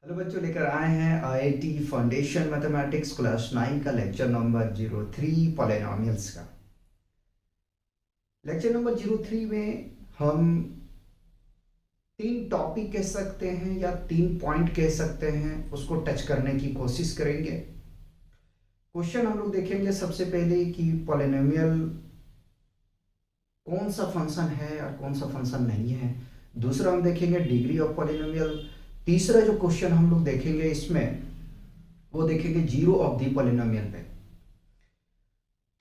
Hello बच्चों, लेकर आए हैं आईआईटी फाउंडेशन मैथमेटिक्स क्लास 9 का लेक्चर नंबर 03 पॉलिनॉमियल्स का। लेक्चर नंबर 03 में हम तीन टॉपिक कह सकते हैं या तीन पॉइंट कह सकते हैं, उसको टच करने की कोशिश करेंगे। क्वेश्चन हम लोग देखेंगे सबसे पहले कि पॉलिनॉमियल कौन सा फंक्शन है और कौन सा फंक्शन नहीं है। दूसरा हम देखेंगे डिग्री ऑफ पॉलिनॉमियल। तीसरा जो क्वेश्चन हम लोग देखेंगे इसमें वो देखेंगे जीरो ऑफ दी पॉलिनोमियल पे।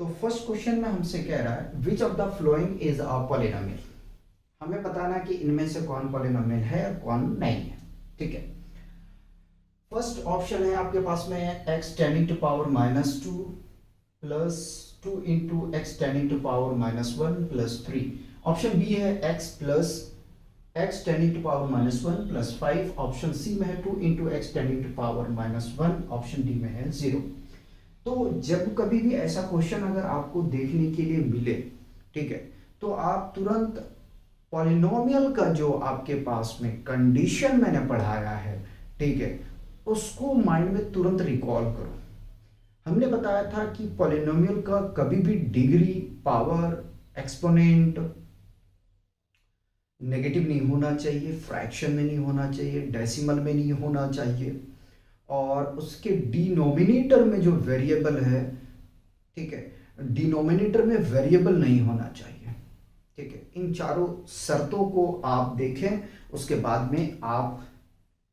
तो फर्स्ट क्वेश्चन में हमसे कह रहा है which of the following is a polynomial. हमें बताना कि इनमें से कौन पॉलिनोमियल है और कौन नहीं है। ठीक है, फर्स्ट ऑप्शन है आपके पास में x tending to power -2 plus 2 into x tending to power -1 plus 3। Option B है x tending to power -1 plus 5। Option C में है 2 into x tending to power -1। Option D में है 0। तो जब कभी भी ऐसा क्वेश्चन अगर आपको देखने के लिए मिले, ठीक है, तो आप तुरंत पॉलिनोमियल का जो आपके पास में कंडीशन मैंने पढ़ाया है, ठीक है, उसको माइंड में तुरंत रिकॉल करो। हमने बताया था कि पॉलिनोमियल का कभी भी डिग्री, पावर, एक्सपोनेंट नेगेटिव नहीं होना चाहिए, फ्रैक्शन में नहीं होना चाहिए, डेसिमल में नहीं होना चाहिए, और उसके डिनोमिनेटर में जो वेरिएबल है, ठीक है, डिनोमिनेटर में वेरिएबल नहीं होना चाहिए। ठीक है, इन चारों शर्तों को आप देखें, उसके बाद में आप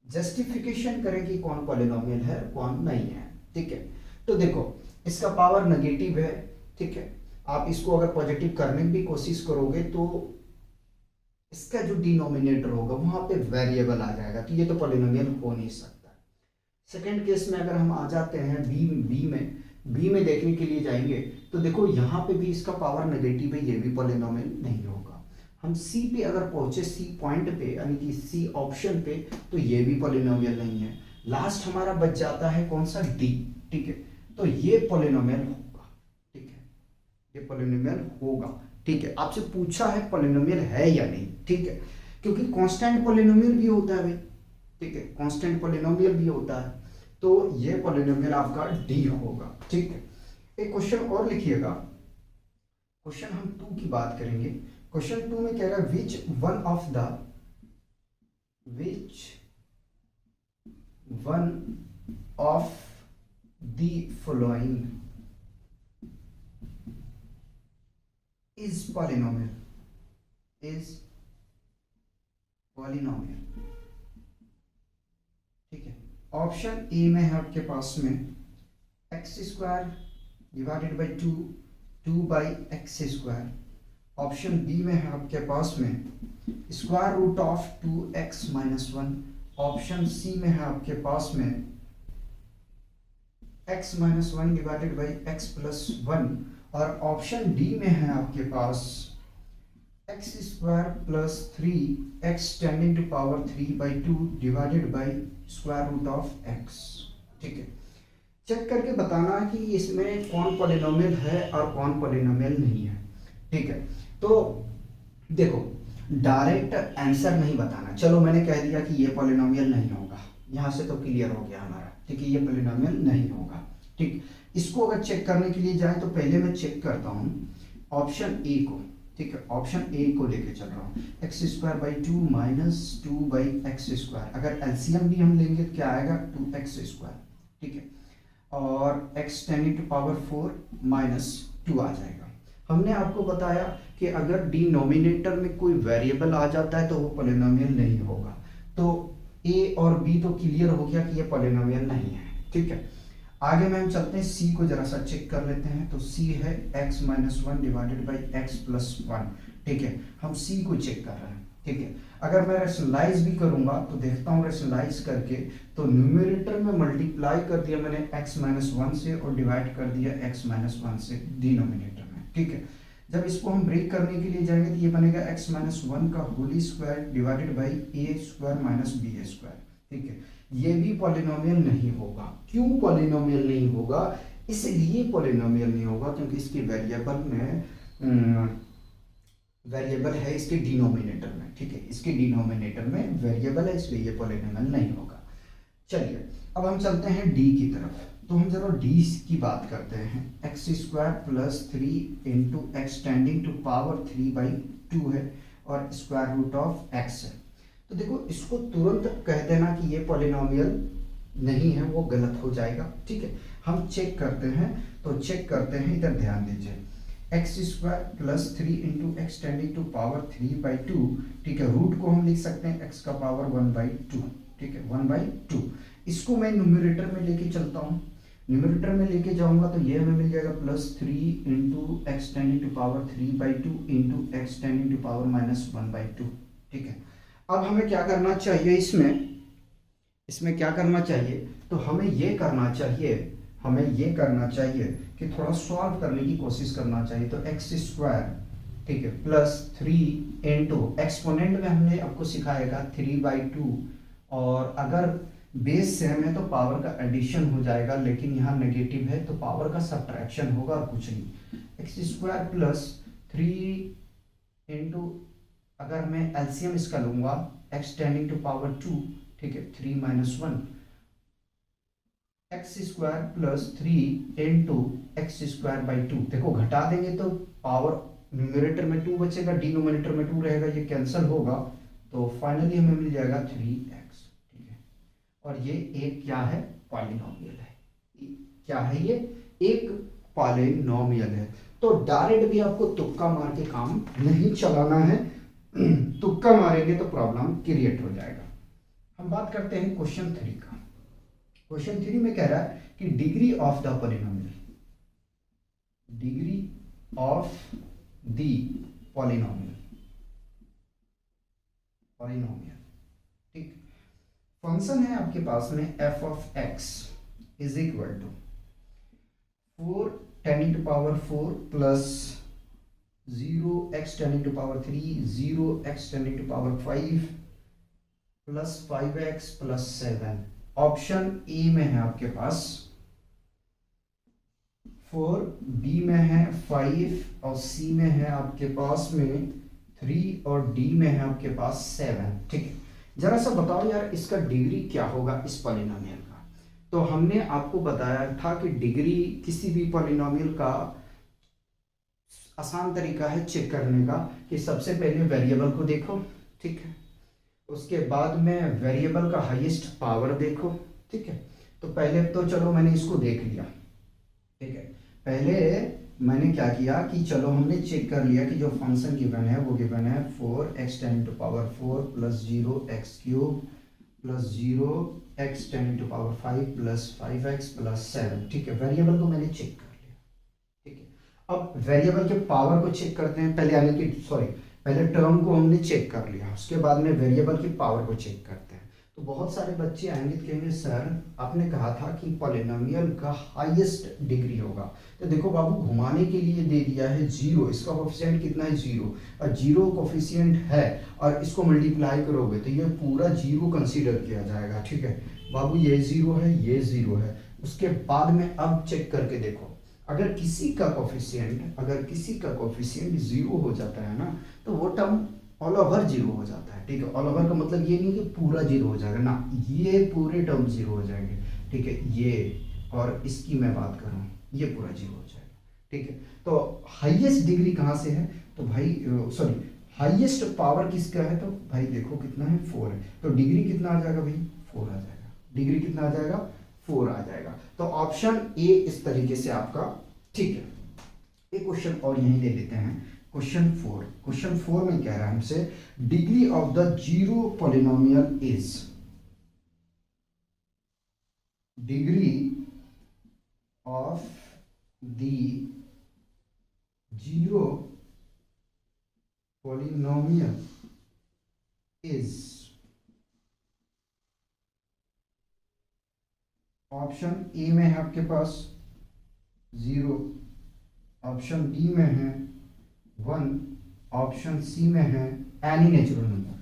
जस्टिफिकेशन करें कि कौन पॉलिनोमियल है कौन नहीं है। ठीक है, तो देखो इसका पावर नेगेटिव है, ठीक है, आप इसको अगर पॉजिटिव करने की कोशिश करोगे तो इसका जो डिनोमिनेटर होगा वहां पे वेरिएबल आ जाएगा, तो ये तो पॉलिनोमियल हो नहीं सकता। सेकेंड केस में अगर हम आ जाते हैं बी में देखने के लिए जाएंगे तो देखो यहाँ पे भी इसका पावर नेगेटिव है, ये भी पॉलिनोमियल नहीं होगा। हम सी पे अगर पहुंचे, सी पॉइंट पे यानी कि सी ऑप्शन पे, तो ये भी पॉलिनोमियल नहीं है। लास्ट हमारा बच जाता है कौन सा, डी। ठीक है, तो ये पॉलिनोमियल होगा। ठीक है, ये पॉलिनोमियल होगा। ठीक है, आपसे पूछा है पॉलिनोमियल है या नहीं। ठीक है, क्योंकि कांस्टेंट पॉलिनोमियल भी होता है भाई। ठीक है, कांस्टेंट पॉलिनोमियल भी होता है, तो ये पॉलिनोमियल आपका डी होगा। ठीक है, एक क्वेश्चन और लिखिएगा। क्वेश्चन हम 2 की बात करेंगे। क्वेश्चन 2 में कह रहा है which one of the following is polynomial. ठीक है, ऑप्शन ए में है आपके पास में x² divided by 2 by x²। Option B में है आपके पास में square root of 2x - 1। Option C में है आपके पास में x - 1 डिवाइडेड बाई x + 1। और ऑप्शन डी में है आपके पास x² + 3x tending to power 3/2 divided by square root of x। ठीक है, चेक करके बताना कि इसमें कौन पॉलिनोमियल है और कौन पॉलिनोमियल नहीं है। ठीक है, तो देखो डायरेक्ट आंसर नहीं बताना। चलो मैंने कह दिया कि ये पॉलिनोमियल नहीं होगा, यहाँ से तो क्लियर हो गया हमारा। ठीक है, ये पॉलिनोमियल नहीं होगा। ठीक, इसको अगर चेक करने के लिए जाए तो पहले मैं चेक करता हूँ ऑप्शन ए को। ठीक है, ऑप्शन ए को लेके चल रहा हूँ, x² - 2/x²। अगर एलसीएम भी हम लेंगे तो क्या आएगा, 2x²। ठीक है, और x टेंडिंग टू पावर 4 - 2 आ जाएगा। हमने आपको बताया कि अगर डिनोमिनेटर में कोई वेरिएबल आ जाता है तो वो पॉलिनोमियल नहीं होगा। तो ए और बी तो क्लियर हो गया कि ये पॉलिनोमियल नहीं है। ठीक है, आगे में हम चलते हैं, सी को जरा सा चेक कर लेते हैं। तो सी है x - 1 डिवाइडेड बाई x + 1। ठीक है, हम सी को चेक कर रहे हैं। ठीक है, अगर मैं रेशनलाइज भी करूंगा तो देखता हूँ रेशनलाइज करके, तो न्यूमरेटर में मल्टीप्लाई कर दिया मैंने x - 1 से और डिवाइड कर दिया x - 1 से डिनोमिनेटर में। ठीक है, जब इसको हम ब्रेक करने के लिए जाएंगे तो ये बनेगा x - 1 का whole square divided by a² - b²। ठीक है, ये भी पॉलिनोमियल नहीं होगा। क्यों पॉलिनोमियल नहीं होगा, इसलिए पॉलिनोमियल नहीं होगा क्योंकि इसकी वेरिएबल है इसके डिनोमिनेटर में। ठीक है, इसके डिनोमिनेटर में वेरिएबल है, इसलिए ये पॉलिनोमियल नहीं होगा। चलिए अब हम चलते हैं डी की तरफ। तो हम जरा डी की बात करते हैं। X square plus three into x tending to power three by two है और स्क्वायर रूट ऑफ एक्स है। तो देखो इसको तुरंत कह देना कि ये पॉलिनोमियल नहीं है, वो गलत हो जाएगा। ठीक है, हम चेक करते हैं। तो चेक करते हैं, इधर ध्यान दीजिए। X square plus three into x tending to power three by two. ठीक है, रूट को हम लिख सकते हैं एक्स का पावर वन बाई टू। ठीक है, वन बाई टू। इसको मैं न्यूमरेटर में लेके चलता हूँ। न्यूमरेटर में लेके जाऊंगा तो ये हमें मिल जाएगा plus three into x tending to power three by two into x tending to power minus one by two. ठीक है, अब हमें क्या करना चाहिए इसमें, इसमें क्या करना चाहिए? तो हमें ये करना चाहिए, हमें ये करना चाहिए कि थोड़ा सॉल्व करने की कोशिश करना चाहिए। तो एक्स स्क्वायर, ठीक है, प्लस थ्री इंटू एक्सपोनेंट में हमने आपको सिखाएगा थ्री बाई टू, और अगर बेस सेम है तो पावर का एडिशन हो जाएगा, लेकिन यहाँ नेगेटिव है तो पावर का सब्ट्रैक्शन होगा और कुछ नहीं। X square plus three into, अगर मैं एलसीएम इसका लूंगा, x tending to power two, ठीक है, three minus one, x square plus three into x square by two. देखो घटा देंगे तो पावर न्यूमरेटर में टू बचेगा, डिनोमिनेटर में टू रहेगा, ये कैंसिल होगा, तो फाइनली हमें मिल जाएगा थ्री एक्स। ठीक है, और ये एक क्या है? पॉलिनोमियल है। क्या है ये? एक पॉलिनोमियल है। तो डायरेक्ट भी आपको तुक्का मार के काम नहीं चलाना है। तुक्का मारेंगे तो प्रॉब्लम क्रिएट हो जाएगा। हम बात करते हैं क्वेश्चन थ्री का। क्वेश्चन थ्री में कह रहा है कि degree of the polynomial, degree of the polynomial, polynomial, ठीक। फंक्शन है आपके पास में f of x is equal to four tending to power four plus zero x tending to power three, zero x tending to power five plus five x plus seven. Option A में है आपके पास four, B में है five और सी में है आपके पास में थ्री और डी में है आपके पास सेवन। ठीक है, जरा सा बताओ यार इसका डिग्री क्या होगा इस पॉलिनोमियल का। तो हमने आपको बताया था कि डिग्री किसी भी पॉलिनोमियल का आसान तरीका है चेक करने का कि सबसे पहले वेरिएबल को देखो, ठीक है, उसके बाद में वेरिएबल का हाईएस्ट पावर देखो। ठीक है, तो पहले तो चलो मैंने इसको देख लिया। ठीक है, पहले मैंने क्या किया कि चलो हमने चेक कर लिया कि जो फंक्शन गिवन है वो गिवन है four x ten to power four plus zero x cube plus zero x ten to power five plus five x plus seven. ठीक है, वेरिएबल को मैंने चेक कर लिया। ठीक है, अब वेरिएबल के पावर को चेक करते हैं पहले, यानी कि सॉरी, पहले टर्म को हमने चेक कर लिया, उसके बाद में वेरिएबल की पावर को चेक करते हैं। तो बहुत सारे बच्चे आएंगे तो कहेंगे सर आपने कहा था कि पॉलिनोमियल का हाईएस्ट डिग्री होगा। तो देखो बाबू, घुमाने के लिए दे दिया है जीरो, इसका कोफिशिएंट कितना है? जीरो, और जीरो कोफिशिएंट है और इसको मल्टीप्लाई करोगे तो ये पूरा जीरो कंसीडर किया जाएगा। ठीक है बाबू, ये जीरो है, ये जीरो है। उसके बाद में अब चेक करके देखो, अगर किसी का कोफिशिएंट जीरो हो जाता है ना, तो वो टर्म ऑल ओवर जीरो हो जाता है। ठीक है, ऑल ओवर का मतलब ये नहीं कि पूरा जीरो हो जाएगा ना, ये पूरे टर्म जीरो हो जाएंगे। ठीक है, ये और इसकी मैं बात करूं, ये पूरा जीरो हो जाएगा। ठीक है, तो हाईएस्ट डिग्री कहाँ से है? तो भाई सॉरी, हाईएस्ट पावर किसका है? तो भाई देखो कितना है? फोर है। तो डिग्री कितना आ जाएगा भाई? फोर आ जाएगा। डिग्री कितना आ जाएगा? फोर आ जाएगा। तो ऑप्शन ए इस तरीके से आपका ठीक है। एक क्वेश्चन और यहीं ले लेते हैं, क्वेश्चन फोर। क्वेश्चन फोर में कह रहा है हमसे degree of the zero polynomial is, degree of the zero polynomial is, option A में है आपके पास जीरो, ऑप्शन डी में है वन, ऑप्शन सी में है एनी नेचुरल नंबर।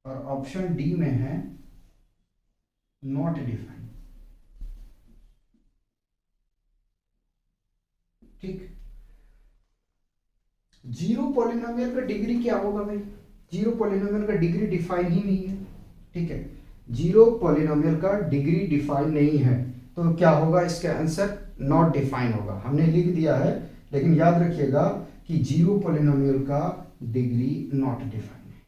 और ऑप्शन डी में है नॉट डिफाइंड। ठीक, जीरो पॉलिनोमियल का डिग्री क्या होगा भाई? जीरो पॉलिनोमियल का डिग्री डिफाइन ही नहीं है, ठीक है, जीरो पॉलिनोमियल का डिग्री डिफाइन नहीं है, तो क्या होगा इसका आंसर? नॉट डिफाइन होगा। हमने लिख दिया है, लेकिन याद रखिएगा कि जीरो पॉलिनोमियल का डिग्री नॉट डिफाइन है,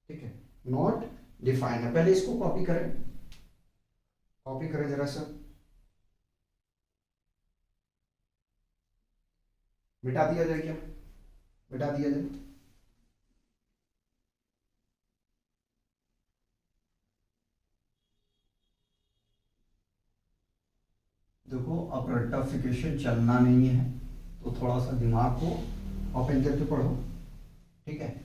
ठीक है, नॉट डिफाइन है। पहले इसको कॉपी करें, कॉपी करें जरा सा, मिटा दिया जाए क्या? मिटा दिया जाए। देखो अब रट्टाफिकेशन चलना नहीं है, तो थोड़ा सा दिमाग को ओपन करके पढ़ो, ठीक है।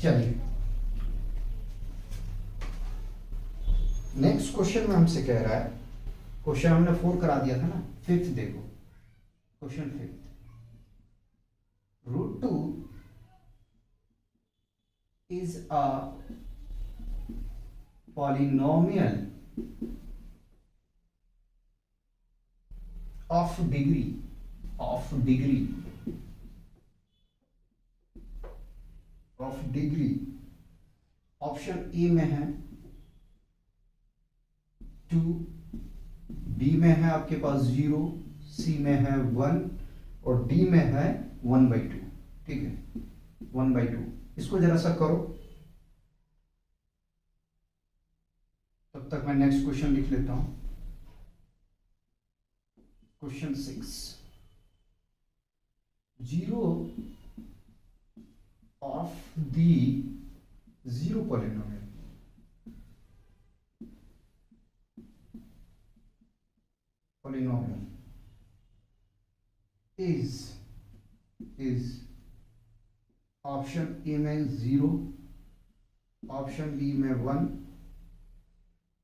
चलिए नेक्स्ट क्वेश्चन में हमसे कह रहा है, क्वेश्चन हमने 4 करा दिया था ना, फिफ्थ देखो, question fifth, √2 is a polynomial of degree option A में है 2, बी में है आपके पास 0, सी में है 1 और डी में है 1/2, ठीक है, 1/2। इसको जरा सा करो, तब तक मैं नेक्स्ट क्वेश्चन लिख लेता हूं। Question 6, 0 of the zero polynomial is option A में 0, ऑप्शन बी में 1,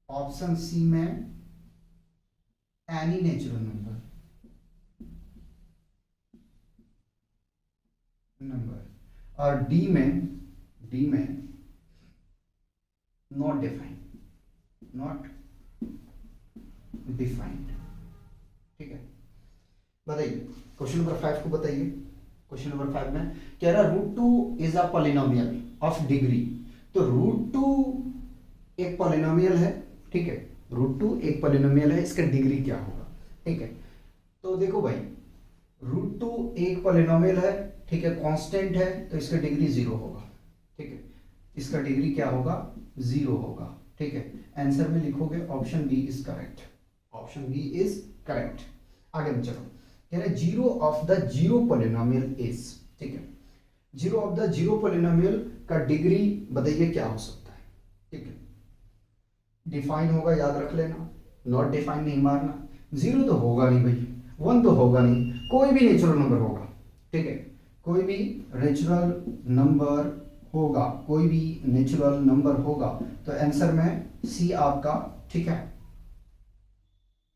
ऑप्शन सी में एनी नेचुरल नंबर और डी में नॉट डिफाइंड, ठीक है। बताइए क्वेश्चन नंबर 5 को बताइए। क्वेश्चन नंबर 5 में कह रहा √2 is a polynomial of degree, तो √2 एक पॉलिनोमियल है, ठीक है, √2 एक पॉलिनोमियल है, इसका डिग्री क्या होगा, ठीक है। तो देखो भाई √2 एक पॉलिनोमियल है, ठीक है, कांस्टेंट है, तो इसका डिग्री 0 होगा, ठीक है, इसका डिग्री क्या होगा? 0 होगा, ठीक है। आंसर में लिखोगे option B is correct, option B is correct. आगे में चलो, कह रहे zero of the zero polynomial is, ठीक है, zero of the zero polynomial का डिग्री बताइए क्या हो सकता है, ठीक है। डिफाइन होगा, याद रख लेना, नॉट डिफाइन नहीं मारना, 0 तो होगा नहीं भाई, 1 तो होगा नहीं, कोई भी नेचुरल नंबर होगा, ठीक है, कोई भी नेचुरल नंबर होगा, कोई भी नेचुरल नंबर होगा, तो आंसर में सी आपका ठीक है,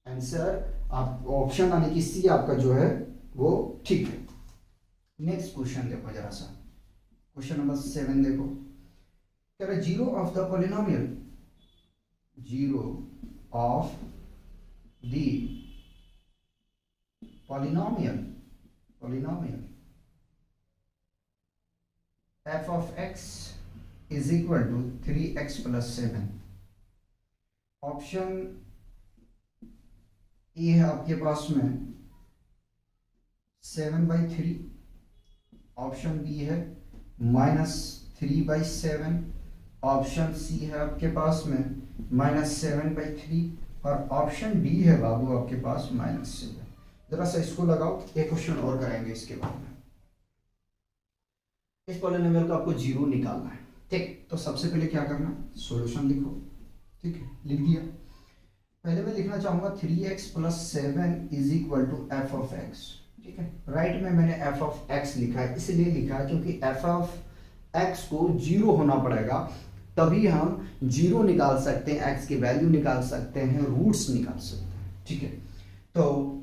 आंसर आप ऑप्शन यानी कि सी आपका जो है वो ठीक है। नेक्स्ट क्वेश्चन देखो जरा सा, क्वेश्चन नंबर 7 देखो, कह रहे zero of the polynomial, zero of the polynomial f of x is equal to 3x plus 7। Option A है आपके पास में 7/3, ऑप्शन बी है -3/7, ऑप्शन सी है आपके पास में -7/3 और ऑप्शन डी है बाबू आपके पास -7। जरा सा इसको लगाओ, एक क्वेश्चन और करेंगे इसके बाद में। इस पॉलिनोमियल को आपको 0 निकालना है, ठीक, तो सबसे पहले क्या करना, सॉल्यूशन लिखो, ठीक है, लिख दिया। पहले मैं लिखना चाहूंगा 3x + 7 is equal to f of x, ठीक है, राइट में मैंने f of x लिखा है, इसलिए लिखा है क्योंकि f of x को 0 होना पड़ेगा, तभी हम जीरो निकाल सकते हैं, एक्स की वैल्यू निकाल सकते हैं, रूट्स निकाल सकते हैं, ठीक है। तो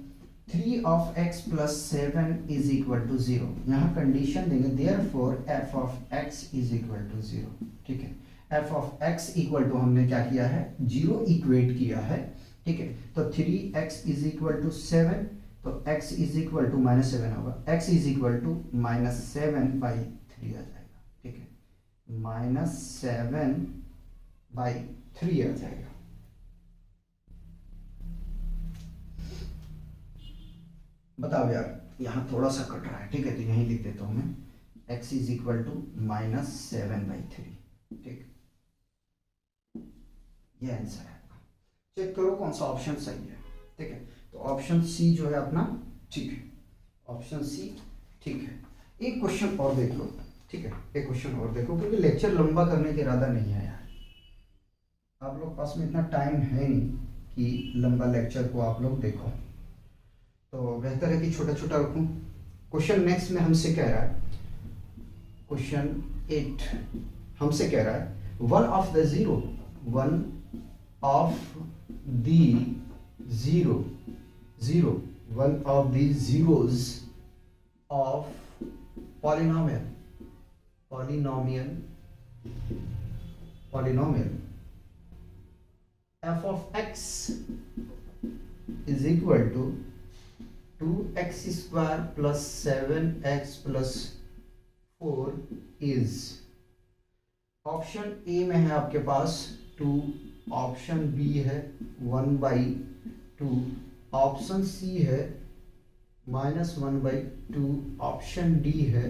3 of x plus 7 is equal to 0, यहाँ कंडीशन देंगे therefore f of x is equal to 0, ठीक है। f of x equal to हमने क्या किया है, 0 इक्वेट किया है, ठीक है। तो 3x is equal to 7, तो x is equal to -7 होगा, x is equal to -7/3 आ जाएगा, ठीक है, -7/3 आ जाएगा। बताओ यार, यहाँ थोड़ा सा कट रहा है, ठीक है, तो यहीं लिख देता हूँ मैं, x is equal to -7/3, ठीक, ये आंसर है आपका। चेक करो कौन सा ऑप्शन सही है, ठीक है। तो ऑप्शन सी जो है अपना ठीक है, ऑप्शन सी ठीक है। एक क्वेश्चन और देख लो, ठीक है, एक क्वेश्चन और देखो, क्योंकि लेक्चर लंबा करने का इरादा नहीं है यार, आप लोग पास में इतना टाइम है नहीं कि लंबा लेक्चर को आप लोग देखो, तो बेहतर है कि छोटा छोटा रखूं। क्वेश्चन नेक्स्ट में हमसे कह रहा है, क्वेश्चन 8 हमसे कह रहा है one of the zero one of the zeros of polynomial f of x is equal to 2x square plus 7x plus 4 is, option A में है आपके पास 2, ऑप्शन बी है 1/2, ऑप्शन सी है -1/2, ऑप्शन डी है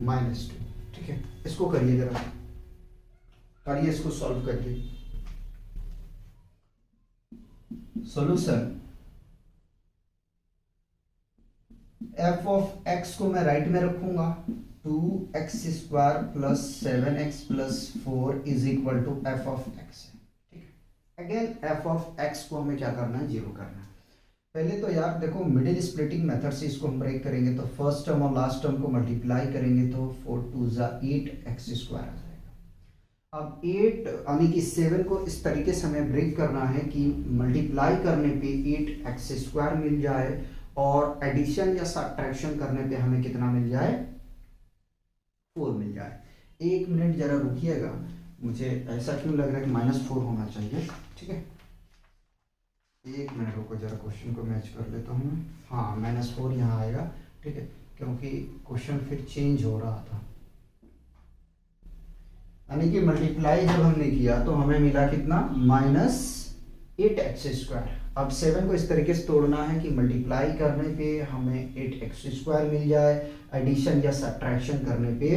-2, ठीक है। इसको करिए जरा, करिए इसको सॉल्व करिए। सॉल्यूशन, f ऑफ x को मैं राइट में रखूंगा, 2x square plus 7x plus 4 is equal to f of x, ठीक है। अगेन f ऑफ x को हमें क्या करना है, जीरो करना है। पहले तो यार देखो, मिडिल स्प्लिटिंग मेथड से इसको हम ब्रेक करेंगे, तो फर्स्ट टर्म और लास्ट टर्म को मल्टीप्लाई करेंगे तो 4 2 8x स्क्वायर आ जाएगा। अब 8 यानी कि 7 को इस तरीके से हमें ब्रेक करना है कि मल्टीप्लाई करने पे 8x स्क्वायर मिल जाए और एडिशन या सब्ट्रैक्शन करने पे हमें कितना मिल जाए, 4 मिल जाए। एक मिनट जरा रुकिएगा, मुझे ऐसा क्यों लग रहा है कि -4 होना चाहिए, ठीक है। एक मिनट रुको जरा, क्वेश्चन को मैच कर लेता हूँ मैं। हाँ, -4 यहाँ आएगा, ठीक है, क्योंकि क्वेश्चन फिर चेंज हो रहा था, यानी कि मल्टीप्लाई जब हमने किया तो हमें मिला कितना, -8x स्क्वायर। अब 7 को इस तरीके से तोड़ना है कि मल्टीप्लाई करने पे हमें 8x स्क्वायर मिल जाए, एडिशन या सब्ट्रैक्शन करने पे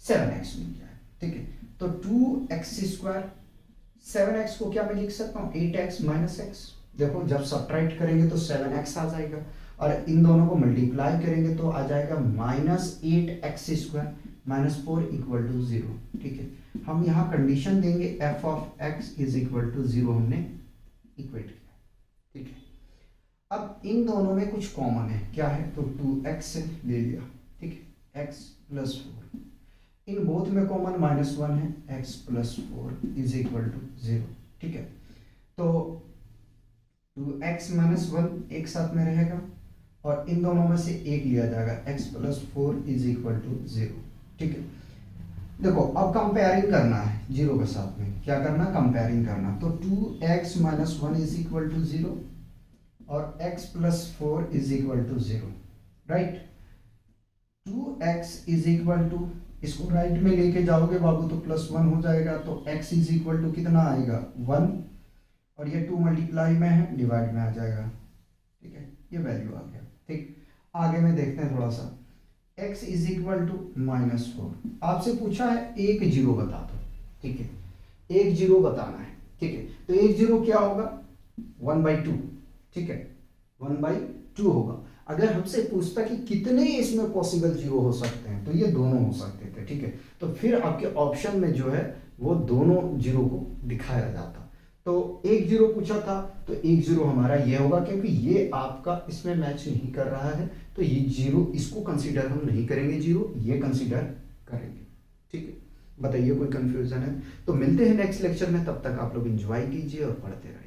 7x मिल जाए, ठीक है। तो 2x स्क्वायर, 7x को क्या मैं लिख सकता हूँ, 8x माइनस x। देखो जब सब्ट्रैक्ट करेंगे तो 7x आ जाएगा, और इन दोनों को मल्टीप्लाई करेंगे तो आ जाएगा -8x स्क्वायर -4 इक्वल टू 0, ठीक है। हम यहाँ कंडीशन देंगे f of x is equal to 0, हमने इक्वेट किया, ठीक है। अब इन दोनों में कुछ कॉमन है, क्या है, तो 2x ले लिया, ठीक है, x प्लस 4, इन बोथ में कॉमन -1 है, x plus 4 is equal to 0, ठीक है। तो 2x माइनस 1 एक साथ में रहेगा और इन दोनों में से एक लिया जाएगा, x plus 4 is equal to 0, ठीक है। देखो अब कंपेयरिंग करना है जीरो के साथ में, क्या करना, कंपेयरिंग करना। तो 2x minus 1 is equal to 0 और x plus 4 is equal to 0, right. 2x is equal to, इसको राइट में लेके जाओगे बाबू तो +1 हो जाएगा, तो x इज इक्वल टू कितना आएगा, 1, और ये 2 मल्टीप्लाई में है, डिवाइड में आ जाएगा, ठीक है, ये वैल्यू आ गया, ठीक। आगे में देखते हैं थोड़ा सा, x इज इक्वल टू -4, आपसे पूछा है एक जीरो बता दो, ठीक है, एक जीरो बताना है, ठीक है। तो एक जीरो क्या होगा, 1/2, ठीक है, 1/2 होगा। अगर हमसे पूछता कि कितने इसमें पॉसिबल जीरो हो सकते हैं, तो ये दोनों हो सकते थे, ठीक है। तो फिर आपके ऑप्शन में जो है वो दोनों जीरो को दिखाया जाता। तो एक जीरो पूछा था, तो एक जीरो हमारा ये होगा, क्योंकि ये आपका इसमें मैच नहीं कर रहा है, तो ये जीरो, इसको कंसीडर हम नहीं करेंगे जीरो, ये कंसीडर करेंगे, ठीक है। बताइए कोई कंफ्यूजन है तो मिलते हैं नेक्स्ट लेक्चर में, तब तक आप लोग एंजॉय कीजिए और पढ़ते रहिए।